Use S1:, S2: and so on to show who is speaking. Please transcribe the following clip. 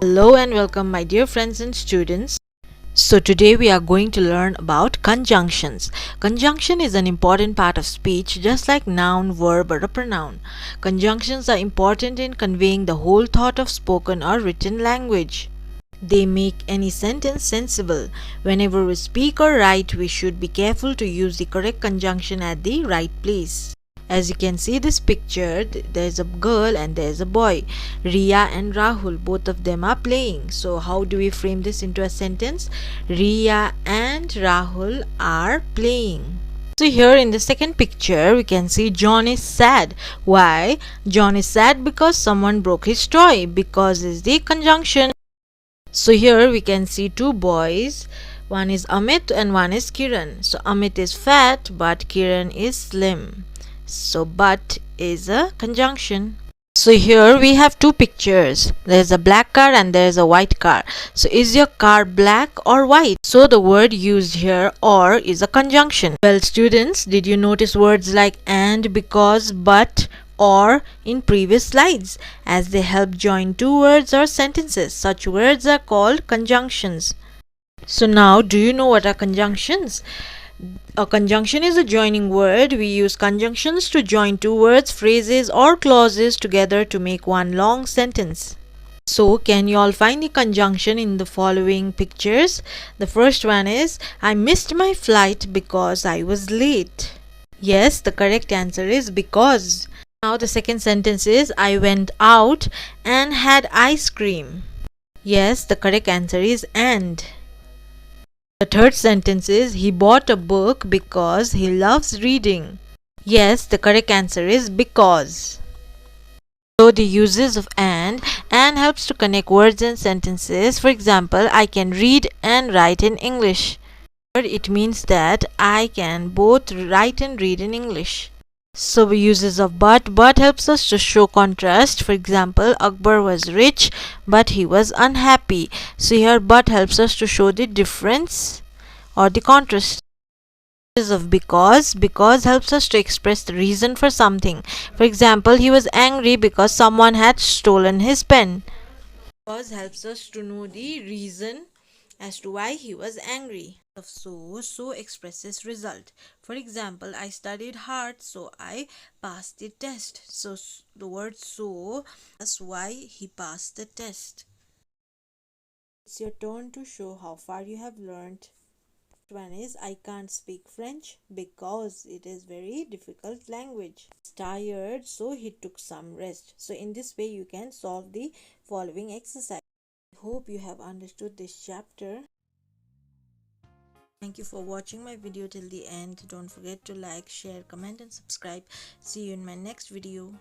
S1: Hello and welcome my dear friends and students. So today we are going to learn about conjunctions. Conjunction is an important part of speech just like noun, verb or a pronoun. Conjunctions are important in conveying the whole thought of spoken or written language. They make any sentence sensible. Whenever we speak or write, we should be careful to use the correct conjunction at the right place. As you can see this picture, there's a girl and there's a boy. Riya and Rahul, both of them are playing. So how do we frame this into a sentence? Riya and Rahul are playing. So here in the second picture, we can see John is sad. Why? John is sad because someone broke his toy. Because is the conjunction. So here we can see two boys. One is Amit and one is Kiran. So Amit is fat but Kiran is slim. So but is a conjunction. So here we have two pictures. There's a black car and there's a white car. So is your car black or white? So the word used here or is a conjunction. Well students, did you notice words like and, because, but, or in previous slides, as they help join two words or sentences? Such words are called conjunctions. So now, do you know what are conjunctions? A conjunction is a joining word. We use conjunctions to join two words, phrases or clauses together to make one long sentence. So can you all find the conjunction in the following pictures? The first one is, I missed my flight because I was late. Yes, the correct answer is because. Now the second sentence is, I went out and had ice cream. Yes, the correct answer is and. The third sentence is, he bought a book because he loves reading. Yes, the correct answer is because. So the uses of and helps to connect words and sentences. For example, I can read and write in English. It means that I can both write and read in English. So the uses of but helps us to show contrast. For example, Akbar was rich but he was unhappy. So here but helps us to show the difference or the contrast. Uses of because helps us to express the reason for something. For example, he was angry because someone had stolen his pen. Because helps us to know the reason as to why he was angry. Of so expresses result. For example, I studied hard so I passed the test. So the word so, that's why he passed the test. It's your turn to show how far you have learned. One is, I can't speak French because it is very difficult language. He's tired so he took some rest. So in this way you can solve the following exercise. I hope you have understood this chapter. Thank you for watching my video till the end. Don't forget to like, share, comment and subscribe. See you in my next video.